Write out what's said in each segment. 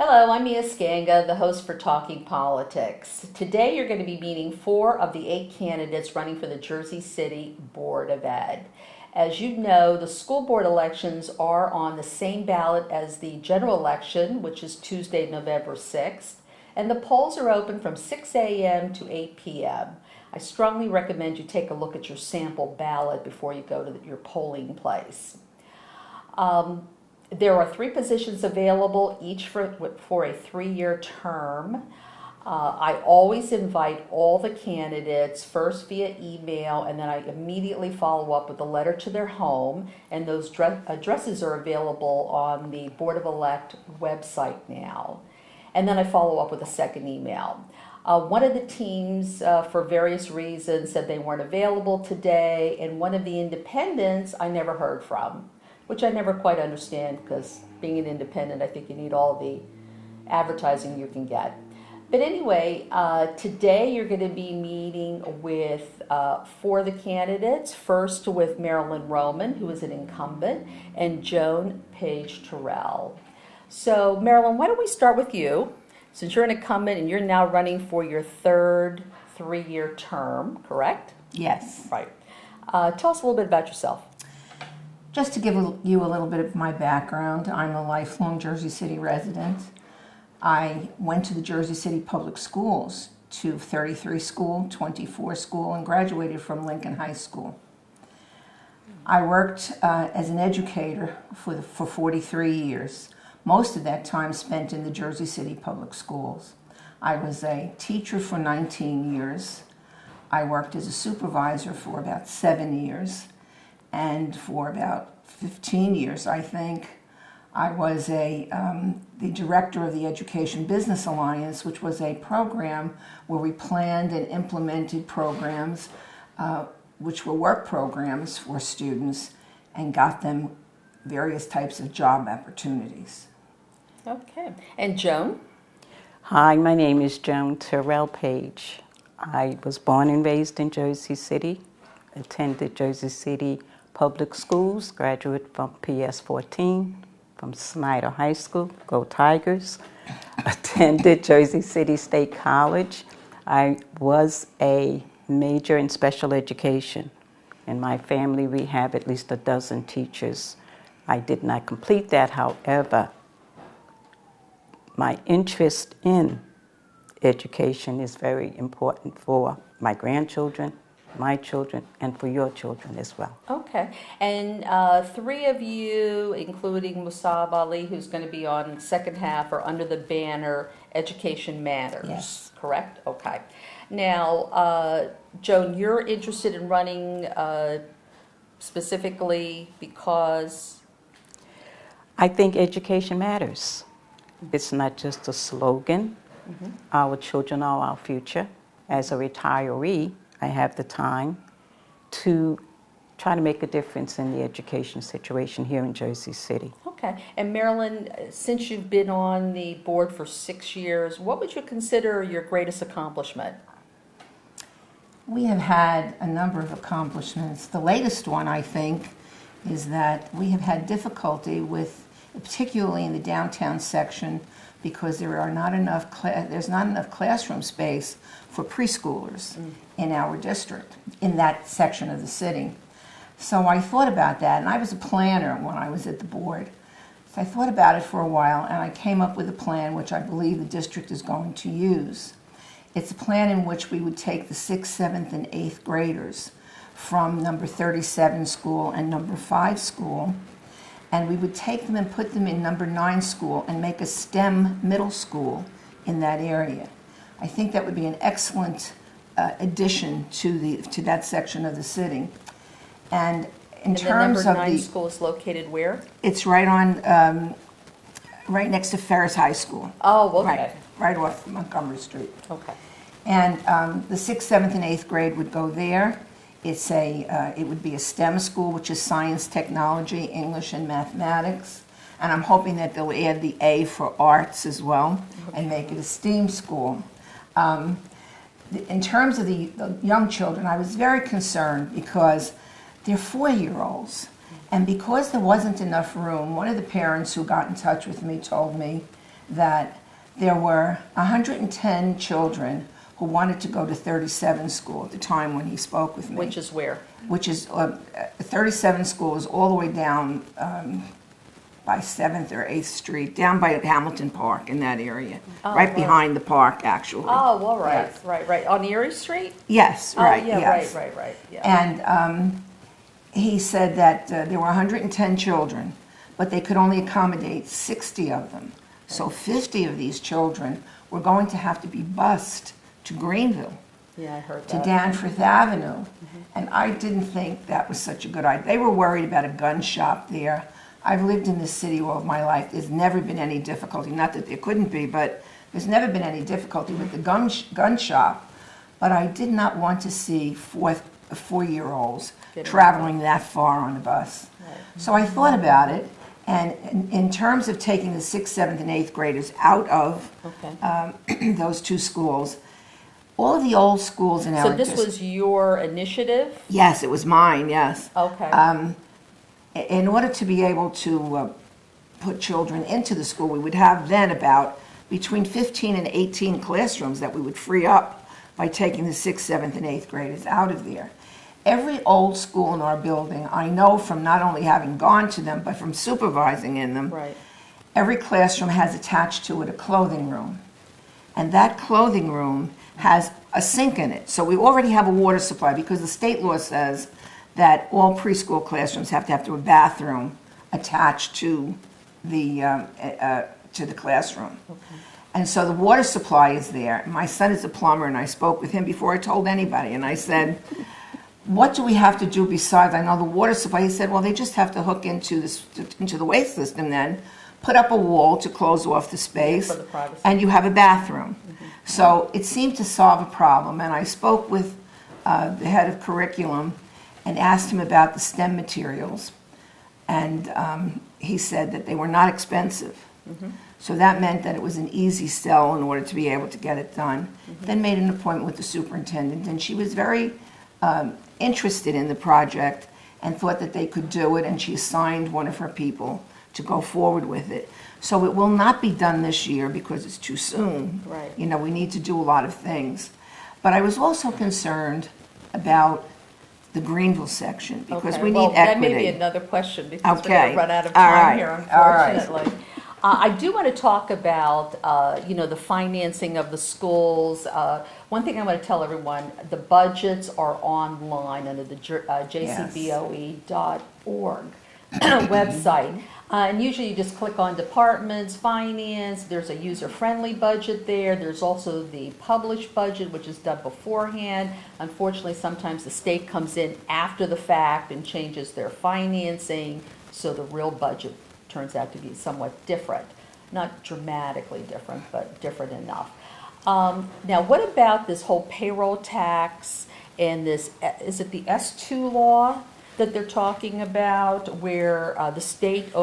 Hello, I'm Mia Scanga, the host for Talking Politics. Today you're going to be meeting 4 of the 8 candidates running for the Jersey City Board of Ed. As you know, the school board elections are on the same ballot as the general election, which is Tuesday, November 6th, and the polls are open from 6 a.m. to 8 p.m. I strongly recommend you take a look at your sample ballot before you go to your polling place. There are 3 positions available, each for a 3-year term. I always invite all the candidates first via email, and then I immediately follow up with a letter to their home, and those addresses are available on the Board of Elect website now. And then I follow up with a second email. One of the teams, for various reasons, said they weren't available today, and one of the independents I never heard from, which I never quite understand, because being an independent, I think you need all the advertising you can get. But anyway, today you're going to be meeting with 4 of the candidates. First with Marilyn Roman, who is an incumbent, and Joan Page Terrell. So Marilyn, why don't we start with you, since you're an incumbent and you're now running for your 3rd 3-year term, correct? Yes. Right. Tell us a little bit about yourself. Just to give you a little bit of my background, I'm a lifelong Jersey City resident. I went to the Jersey City Public Schools, to 33 school, 24 school, and graduated from Lincoln High School. I worked as an educator for 43 years, most of that time spent in the Jersey City Public Schools. I was a teacher for 19 years. I worked as a supervisor for about 7 years. And for about 15 years, I think, I was the director of the Education Business Alliance, which was a program where we planned and implemented programs, which were work programs for students, and got them various types of job opportunities. Okay. And Joan? Hi, my name is Joan Terrell Page. I was born and raised in Jersey City, attended Jersey City Public Schools, graduate from PS 14, from Snyder High School, go Tigers. Attended Jersey City State College. I was a major in special education. In my family, we have at least a dozen teachers. I did not complete that, however. My interest in education is very important for my grandchildren, my children, and for your children as well. Okay. And 3 of you, including Musab Ali, who's going to be on the second half, are under the banner Education Matters. Yes. Correct? Okay. Now, Joan, you're interested in running specifically because? I think education matters. It's not just a slogan. Mm-hmm. Our children are our future. As a retiree, I have the time to try to make a difference in the education situation here in Jersey City. Okay. And Marilyn, since you've been on the board for 6 years, what would you consider your greatest accomplishment? We have had a number of accomplishments. The latest one, I think, is that we have had difficulty with, particularly in the downtown section, because there's not enough classroom space for preschoolers in our district, in that section of the city. So I thought about that, and I was a planner when I was at the board. So I thought about it for a while, and I came up with a plan which I believe the district is going to use. It's a plan in which we would take the 6th, 7th, and 8th graders from number 37 school and number 5 school, and we would take them and put them in number 9 school and make a STEM middle school in that area. I think that would be an excellent addition to that section of the city. And in terms the of number 9 school is located where? It's right next to Ferris High School. Oh, okay. Right off Montgomery Street. Okay. And the 6th, 7th, and 8th grade would go there. It would be a STEM school, which is science, technology, English, and mathematics. And I'm hoping that they'll add the A for arts as well and make it a STEAM school. In terms of the young children, I was very concerned because they're 4-year-olds. And because there wasn't enough room, one of the parents who got in touch with me told me that there were 110 children who wanted to go to 37 school at the time when he spoke with me. Which is where? Which is 37 school is all the way down by 7th or 8th Street, down by Hamilton Park in that area, right behind the park, actually. Oh, well, right, Yes. right. On Erie Street? Yes, right, Oh, yeah, yes. right, yeah. And he said that there were 110 children, but they could only accommodate 60 of them. So 50 of these children were going to have to be bused to Greenville, Yeah, I heard to that. Danforth Avenue. And I didn't think that was such a good idea. They were worried about a gun shop there. I've lived in this city all of my life. There's never been any difficulty, not that there couldn't be, but there's never been any difficulty with the gun shop. But I did not want to see four-year-olds Getting traveling that far on a bus. Right. So I thought about it, and in terms of taking the 6th, 7th, and 8th graders out of Okay. those two schools, all of the old schools in our So this was your initiative? Yes, it was mine, yes. Okay. In order to be able to put children into the school, we would have then about between 15 and 18 classrooms that we would free up by taking the 6th, 7th, and 8th graders out of there. Every old school in our building, I know from not only having gone to them, but from supervising in them, Right. every classroom has attached to it a clothing room. And that clothing room has a sink in it. So we already have a water supply because the state law says that all preschool classrooms have to have a bathroom attached to the classroom. Okay. And so the water supply is there. My son is a plumber, and I spoke with him before I told anybody. And I said, what do we have to do besides, I know the water supply? He said, well, they just have to hook into the waste system then, put up a wall to close off the space, For the privacy. and you have a bathroom. So it seemed to solve a problem. And I spoke with the head of curriculum and asked him about the STEM materials. And he said that they were not expensive. So that meant that it was an easy sell in order to be able to get it done. Then made an appointment with the superintendent, and she was very interested in the project and thought that they could do it, and she assigned one of her people to go forward with it. So it will not be done this year because it's too soon. Right. You know, we need to do a lot of things. But I was also concerned about the Greenville section because Okay. we need Well, equity. that may be another question because we're Okay. going to run out of All time right. here, All right. unfortunately. I do want to talk about, the financing of the schools. One thing I want to tell everyone, the budgets are online under the jcboe.org website. And usually you just click on departments, finance, there's a user-friendly budget there. There's also the published budget, which is done beforehand. Unfortunately, sometimes the state comes in after the fact and changes their financing, so the real budget turns out to be somewhat different. Not dramatically different, but different enough. Now, what about this whole payroll tax and this, is it the S2 law that they're talking about, where the state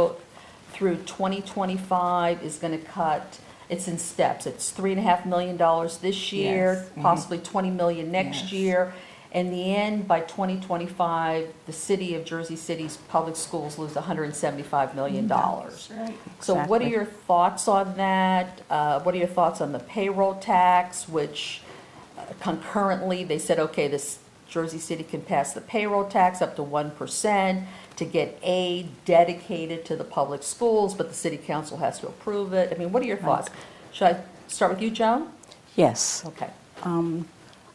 through 2025 is going to cut, it's in steps, it's $3.5 million this year, Yes. Mhm. possibly $20 million next Yes. year. In the end, by 2025, the city of Jersey City's public schools lose $175 million. That's right. So what are Exactly. your thoughts on that? What are your thoughts on the payroll tax, which concurrently, they said, okay, this Jersey City can pass the payroll tax up to 1% to get aid dedicated to the public schools, but the city council has to approve it. I mean, what are your thoughts? Should I start with you, Joan? Yes. Okay.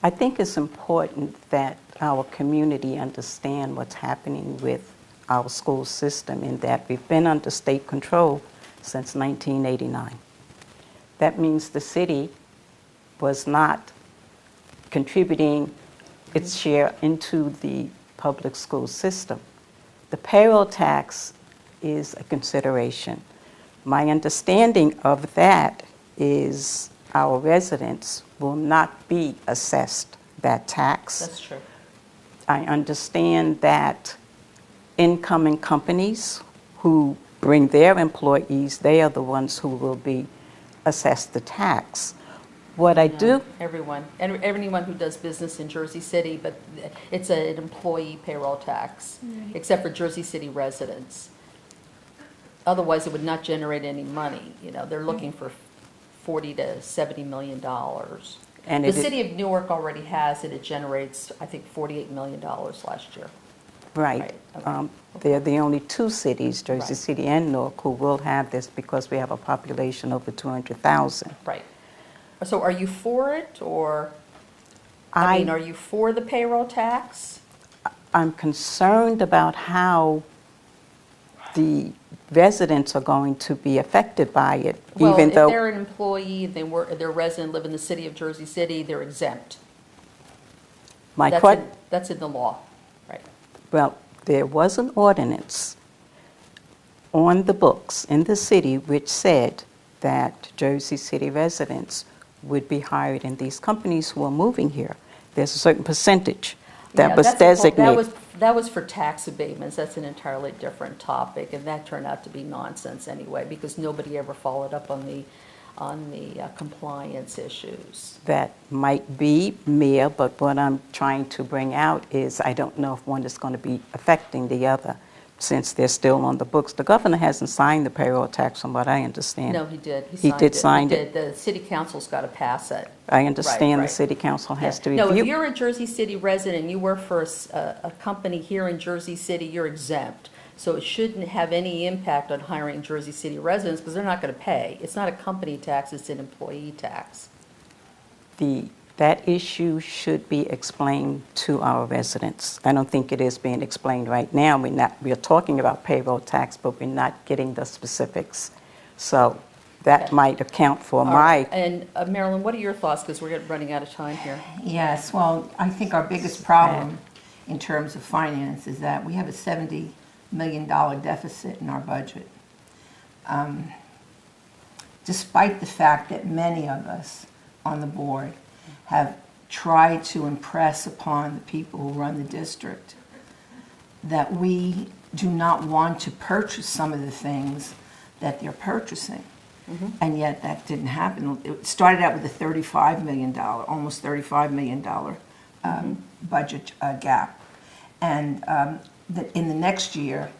I think it's important that our community understand what's happening with our school system in that we've been under state control since 1989. That means the city was not contributing its share into the public school system. The payroll tax is a consideration. My understanding of that is our residents will not be assessed that tax. That's true. I understand that incoming companies who bring their employees, they are the ones who will be assessed the tax. What I do, Everyone, and anyone who does business in Jersey City, but it's an employee payroll tax, except for Jersey City residents. Otherwise, it would not generate any money. You know, they're looking for 40 to 70 million dollars. And The it is- city of Newark already has it. It generates, I think, $48 million last year. Right. Right, okay. They're the only two cities, Jersey Right. City and Newark, who will have this because we have a population over 200,000. Right. So are you for it, or, I mean, are you for the payroll tax? I'm concerned about how the residents are going to be affected by it, Well, even if though they're an employee, they're resident, live in the city of Jersey City, they're exempt. my That's question. that's in the law, right? Well, there was an ordinance on the books in the city which said that Jersey City residents would be hired in these companies who are moving here. There's a certain percentage that Yeah, was designated. That was for tax abatements. That's an entirely different topic, and that turned out to be nonsense anyway, because nobody ever followed up on the compliance issues. That might be mere, but what I'm trying to bring out is I don't know if one is going to be affecting the other since they're still on the books. The governor hasn't signed the payroll tax from what I understand. No, he did. He did sign it. The city council's got to pass it. I understand Right. the city council has to No, review. if you're a Jersey City resident, and you work for a company here in Jersey City, you're exempt. So it shouldn't have any impact on hiring Jersey City residents, because they're not going to pay. It's not a company tax, it's an employee tax. That issue should be explained to our residents. I don't think it is being explained right now. We're talking about payroll tax, but we're not getting the specifics. So that Okay. might account for All my, right. And Marilyn, what are your thoughts, because we're running out of time here? Yes, well, I think our biggest problem in terms of finance is that we have a $70 million deficit in our budget. Despite the fact that many of us on the board have tried to impress upon the people who run the district that we do not want to purchase some of the things that they're purchasing. And yet that didn't happen. It started out with a $35 million, almost $35 million budget gap. And in the next year,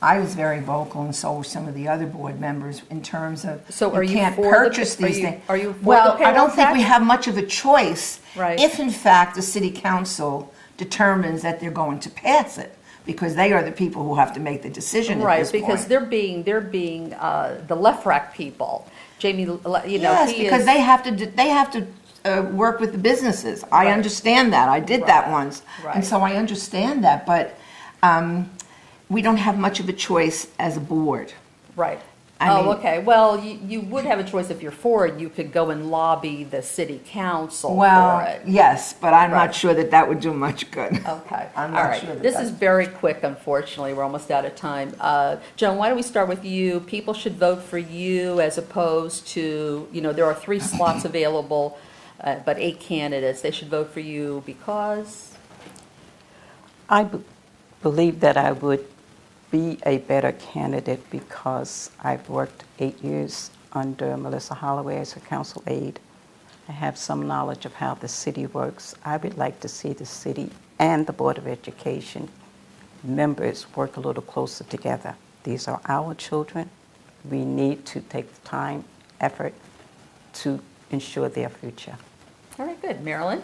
I was very vocal, and so were some of the other board members, in terms of So are you can't for the- purchase are these you- things. are you for Well, the I don't payroll think we tax? have much of a choice Right. if, in fact, the city council determines that they're going to pass it, because they are the people who have to make the decision at Right, this because point. they're being the left-rack people. Jamie, you know, Yes, he because is. they have to work with the businesses. I Right. understand that. I did that Right. once. Right. And so I understand that, but we don't have much of a choice as a board. Right. I mean- Okay, well, you would have a choice if you're for it. You could go and lobby the city council for Well, it. yes, but I'm Right. not sure that that would do much good. Okay, I'm all not right. sure that This that's- is very quick, unfortunately. We're almost out of time. Joan, why don't we start with you? People should vote for you as opposed to, you know, there are 3 slots available, but 8 candidates. They should vote for you because? believe that I would be a better candidate because I've worked 8 years under Melissa Holloway as her council aide. I have some knowledge of how the city works. I would like to see the city and the Board of Education members work a little closer together. These are our children. We need to take the time, effort to ensure their future. All right, good. Marilyn?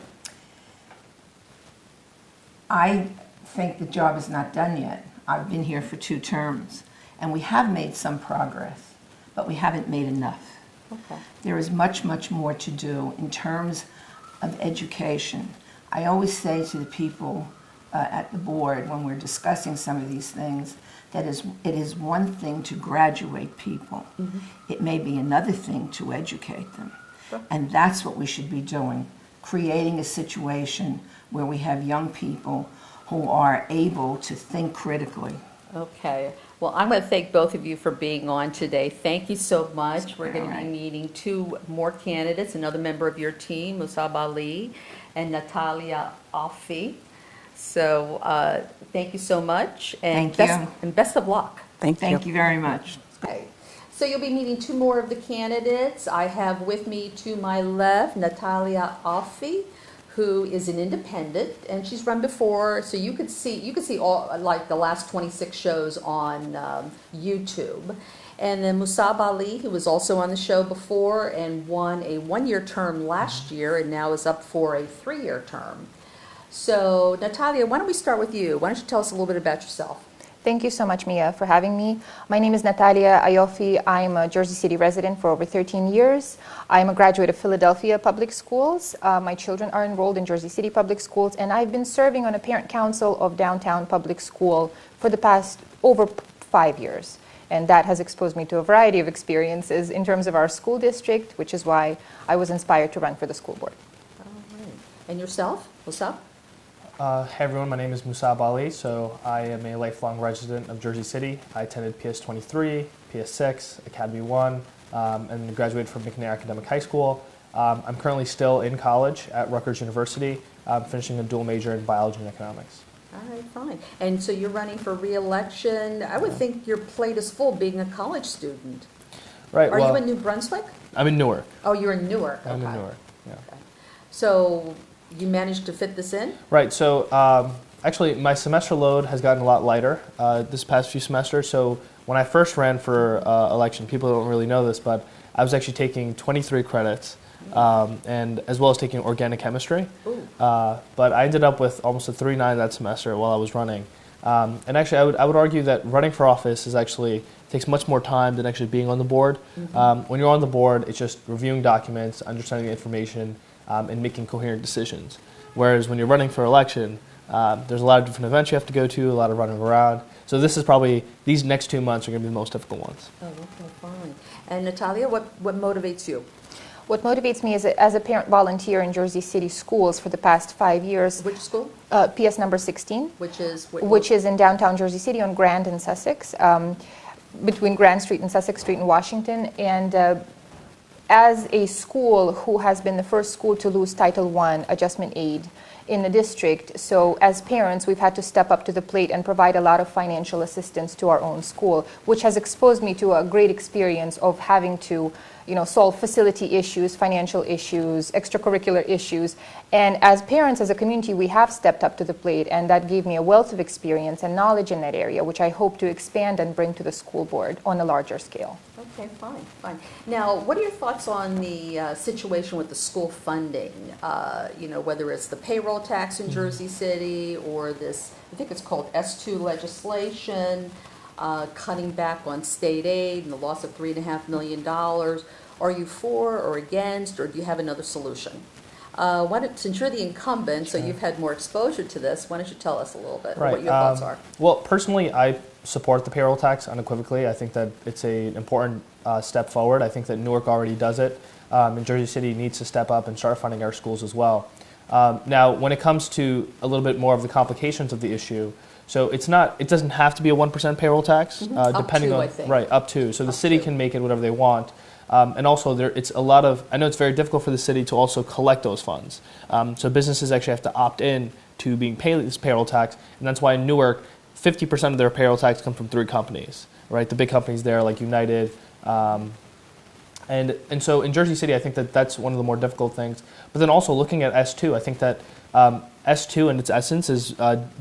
I think the job is not done yet. I've been here for 2 terms, and we have made some progress, but we haven't made enough. Okay. There is much, much more to do in terms of education. I always say to the people at the board when we're discussing some of these things that it is one thing to graduate people. It may be another thing to educate them. Sure. And that's what we should be doing, creating a situation where we have young people who are able to think critically. Okay. Well, I'm going to thank both of you for being on today. Thank you so much. We're going to All be right. meeting 2 more candidates, another member of your team, Musab Ali and Natalia Alfi. So thank you so much. And Thank you. And best of luck. Thank you very much. Okay. So you'll be meeting 2 more of the candidates. I have with me to my left Natalia Alfi, who is an independent, and she's run before, so you could see all like the last 26 shows on YouTube. And then Musab Ali, who was also on the show before and won a 1-year term last year and now is up for a 3-year term. So Natalia, why don't we start with you? Why don't you tell us a little bit about yourself? Thank you so much, Mia, for having me. My name is Natalia Ayofi. I'm a Jersey City resident for over 13 years. I'm a graduate of Philadelphia Public Schools. My children are enrolled in Jersey City Public Schools, and I've been serving on a parent council of Downtown Public School for the past over 5 years. And that has exposed me to a variety of experiences in terms of our school district, which is why I was inspired to run for the school board. All right. And yourself? What's up? Hey everyone, my name is Musab Ali. So I am a lifelong resident of Jersey City. I attended PS 23, PS 6, Academy 1, and graduated from McNair Academic High School. I'm currently still in college at Rutgers University, finishing a dual major in biology and economics. All right, fine. And so you're running for re-election. I would think your plate is full being a college student. Right. Are you in New Brunswick? I'm in Newark. Oh, you're in Newark. I'm Okay. in Newark. Yeah. Okay. So you managed to fit this in? Right. So actually, my semester load has gotten a lot lighter this past few semesters. So when I first ran for election, people don't really know this, but I was actually taking 23 credits, and as well as taking organic chemistry. But I ended up with almost a 3.9 that semester while I was running. And actually, I would argue that running for office is actually takes much more time than actually being on the board. When you're on the board, it's just reviewing documents, understanding the information, and making coherent decisions. Whereas when you're running for election, there's a lot of different events you have to go to, a lot of running around. So this is probably, these next 2 months are going to be the most difficult ones. Oh, okay, fine. And Natalia, what motivates you? What motivates me is as a parent volunteer in Jersey City schools for the past 5 years. Which school? PS number 16. Which is? Which is in downtown Jersey City on Grand and Sussex, between Grand Street and Sussex Street in Washington. And as a school who has been the first school to lose Title I adjustment aid in the district, so as parents we've had to step up to the plate and provide a lot of financial assistance to our own school, which has exposed me to a great experience of having to solve facility issues, financial issues, extracurricular issues. And as parents, as a community, we have stepped up to the plate, and that gave me a wealth of experience and knowledge in that area, which I hope to expand and bring to the school board on a larger scale. Okay, fine. Now, what are your thoughts on the situation with the school funding? Whether it's the payroll tax in Jersey City or this, I think it's called S2 legislation, cutting back on state aid and the loss of $3.5 million. Are you for or against, or do you have another solution? Since you're the incumbent, so you've had more exposure to this, why don't you tell us a little bit what your thoughts are? Well, personally, I support the payroll tax unequivocally. I think that it's an important step forward. I think that Newark already does it, and Jersey City needs to step up and start funding our schools as well. Now, when it comes to a little bit more of the complications of the issue, so it doesn't have to be a 1% payroll tax, depending on, I think. Right, up to. So the city can make it whatever they want. And also, it's a lot of, I know it's very difficult for the city to also collect those funds. So businesses actually have to opt in to being paid this payroll tax, and that's why in Newark, 50% of their payroll tax come from 3 companies, right? The big companies there like United. And so in Jersey City, I think that that's one of the more difficult things. But then also looking at S2, I think that S2 in its essence is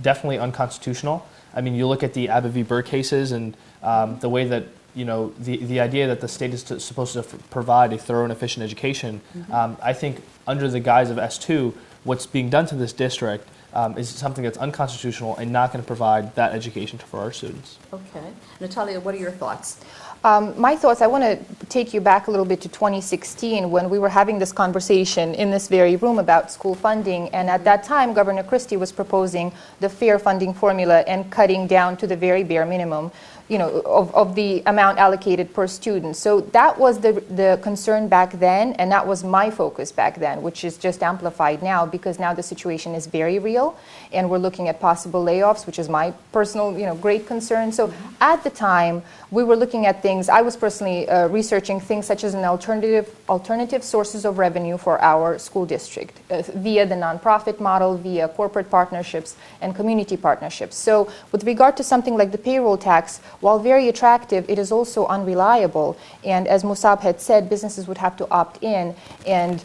definitely unconstitutional. I mean, you look at the Abbott v. Burr cases and the way that, the idea that the state is supposed to provide a thorough and efficient education, I think under the guise of S2, what's being done to this district is something that's unconstitutional and not going to provide that education for our students. Okay. Natalia, what are your thoughts? My thoughts, I want to take you back a little bit to 2016 when we were having this conversation in this very room about school funding, and at that time Governor Christie was proposing the fair funding formula and cutting down to the very bare minimum of the amount allocated per student. So that was the concern back then, and that was my focus back then, which is just amplified now because now the situation is very real and we're looking at possible layoffs, which is my personal great concern. So at the time we were looking at things, I was personally researching things such as an alternative sources of revenue for our school district via the nonprofit model, via corporate partnerships and community partnerships. So with regard to something like the payroll tax, while very attractive, it is also unreliable. And as Musab had said, businesses would have to opt in. And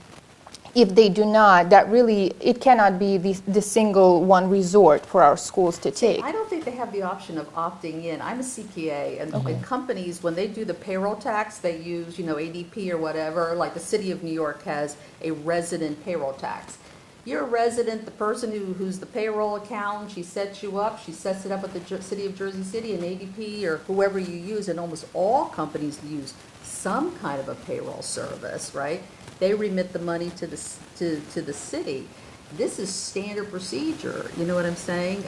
if they do not, that really, it cannot be the single one resort for our schools to take. I don't think they have the option of opting in. I'm a CPA, and companies, when they do the payroll tax, they use, ADP or whatever. Like the city of New York has a resident payroll tax. You're a resident, the person who's the payroll accountant, she sets you up, she sets it up with the city of Jersey City and ADP or whoever you use, and almost all companies use some kind of a payroll service, right? They remit the money to the city. This is standard procedure. You know what I'm saying?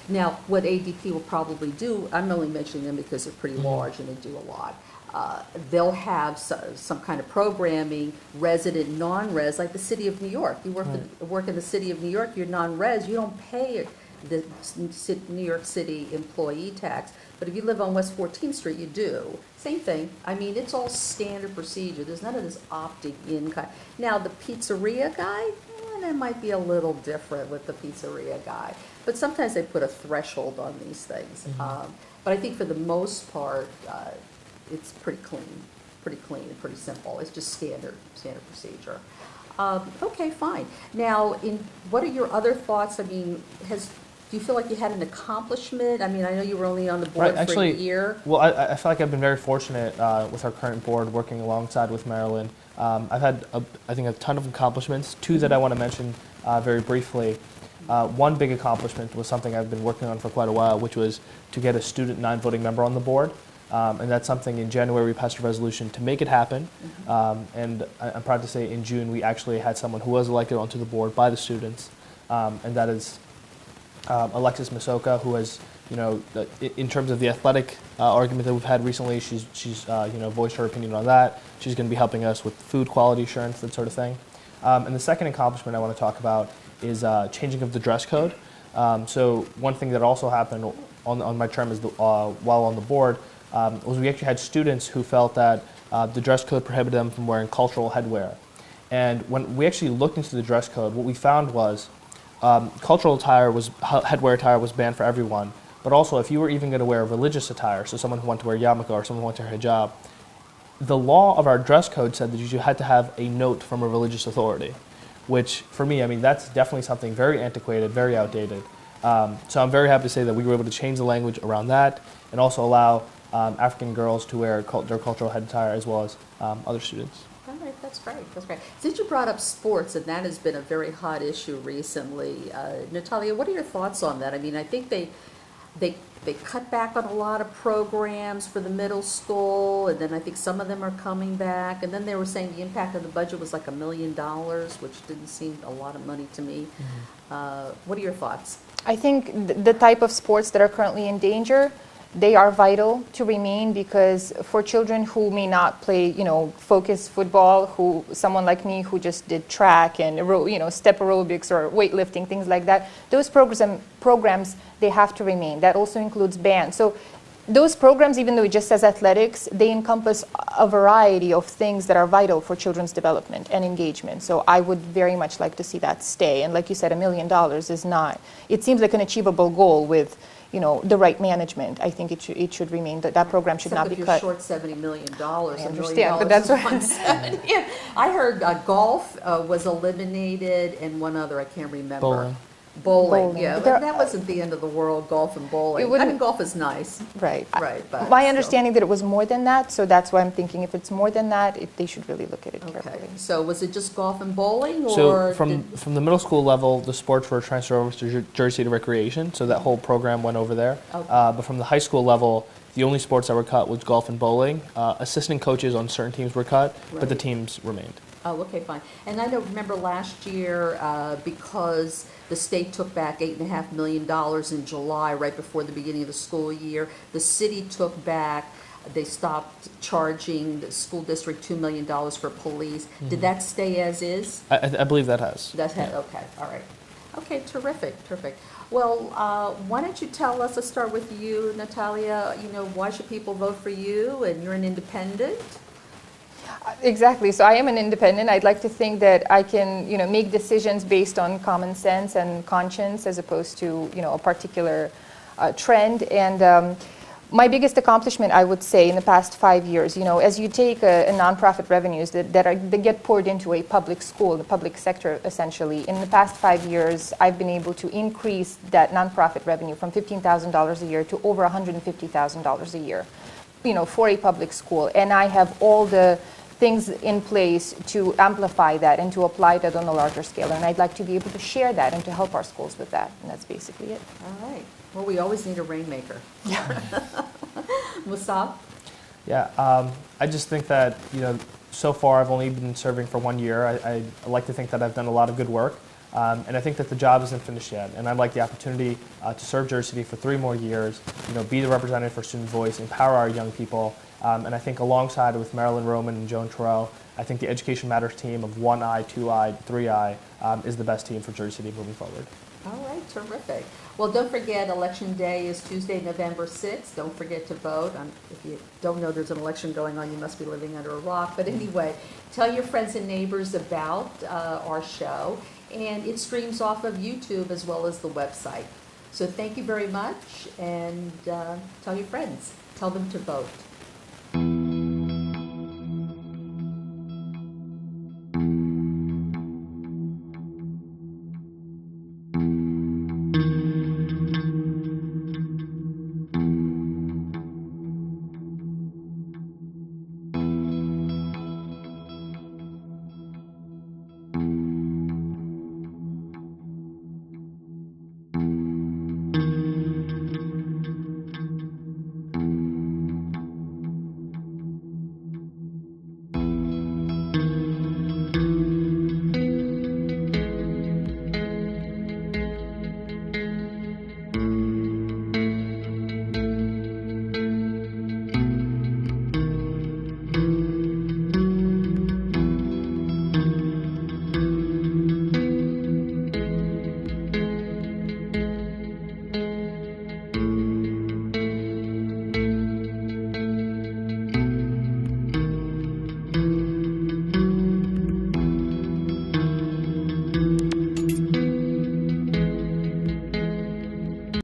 Now, what ADP will probably do, I'm only mentioning them because they're pretty large and they do a lot. They'll have some kind of programming, resident, non-res, like the city of New York. You work in the city of New York, you're non-res, you don't pay the New York City employee tax. But if you live on West 14th Street, you do. Same thing. I mean, it's all standard procedure. There's none of this opting in kind. Now, the pizzeria guy, that might be a little different with the pizzeria guy. But sometimes they put a threshold on these things. But I think for the most part, it's pretty clean and pretty simple. It's just standard procedure. Okay, fine. Now, what are your other thoughts? I mean, do you feel like you had an accomplishment? I mean, I know you were only on the board for a year. Well, I feel like I've been very fortunate with our current board, working alongside with Marilyn. I've had, I think, a ton of accomplishments. Two that I want to mention very briefly. One big accomplishment was something I've been working on for quite a while, which was to get a student non-voting member on the board. And that's something in January we passed a resolution to make it happen. And I'm proud to say in June we actually had someone who was elected onto the board by the students, and that is Alexis Masoka, who has, in terms of the athletic argument that we've had recently, she's voiced her opinion on that. She's going to be helping us with food quality assurance, that sort of thing. And the second accomplishment I want to talk about is changing of the dress code. So one thing that also happened on my term while on the board was we actually had students who felt that the dress code prohibited them from wearing cultural headwear. And when we actually looked into the dress code, what we found was cultural headwear attire was banned for everyone, but also if you were even going to wear religious attire, so someone who wanted to wear yarmulke or someone who wanted to wear hijab, the law of our dress code said that you had to have a note from a religious authority, which for me, I mean, that's definitely something very antiquated, very outdated. So I'm very happy to say that we were able to change the language around that and also allow African girls to wear their cultural head attire as well as other students. All right, that's great. Since you brought up sports, and that has been a very hot issue recently, Natalia, what are your thoughts on that? I mean, I think they cut back on a lot of programs for the middle school, and then I think some of them are coming back, and then they were saying the impact of the budget was like $1 million, which didn't seem a lot of money to me. What are your thoughts? I think the type of sports that are currently in danger, they are vital to remain, because for children who may not play, focus football, someone like me who just did track and step aerobics or weightlifting, things like that, those programs they have to remain. That also includes band. So those programs, even though it just says athletics, they encompass a variety of things that are vital for children's development and engagement. So I would very much like to see that stay. And like you said, $1 million is not. It seems like an achievable goal with the right management. I think it should remain, that program should not be cut. If you're short $70 million, I understand, but that's what I heard golf was eliminated and one other, I can't remember. Bowling. Yeah. But that wasn't the end of the world, golf and bowling. I mean, golf is nice. Right. But my understanding that it was more than that, so that's why I'm thinking if it's more than that, they should really look at it carefully. Okay. So was it just golf and bowling? So from the middle school level, the sports were transferred over to Jersey City Recreation, so that whole program went over there. Okay. But from the high school level, the only sports that were cut was golf and bowling. Assistant coaches on certain teams were cut, but the teams remained. Oh, okay, fine. And I remember last year, because the state took back $8.5 million in July, right before the beginning of the school year, the city took back, they stopped charging the school district $2 million for police. Did that stay as is? I believe that has. Okay, all right. Okay, terrific. Well, why don't you tell us, let's start with you, Natalia, why should people vote for you? And you're an independent. Exactly. So I am an independent. I'd like to think that I can, make decisions based on common sense and conscience as opposed to, a particular trend. And My biggest accomplishment, I would say, in the past 5 years, as you take a nonprofit revenues that get poured into a public school, the public sector essentially, in the past 5 years, I've been able to increase that nonprofit revenue from $15,000 a year to over $150,000 a year, for a public school. And I have all the things in place to amplify that and to apply that on a larger scale. And I'd like to be able to share that and to help our schools with that. And that's basically it. All right. Well, we always need a rainmaker. Musab? Yeah, I just think that, so far I've only been serving for 1 year. I like to think that I've done a lot of good work, and I think that the job isn't finished yet. And I'd like the opportunity to serve Jersey City for 3 more years, be the representative for student voice, empower our young people, and I think alongside with Marilyn Roman and Joan Terrell, I think the Education Matters team of 1I, 2I, 3I is the best team for Jersey City moving forward. All right, terrific. Well, don't forget, Election Day is Tuesday, November 6th. Don't forget to vote. If you don't know there's an election going on, you must be living under a rock. But anyway, tell your friends and neighbors about our show. And it streams off of YouTube as well as the website. So thank you very much, and tell your friends. Tell them to vote.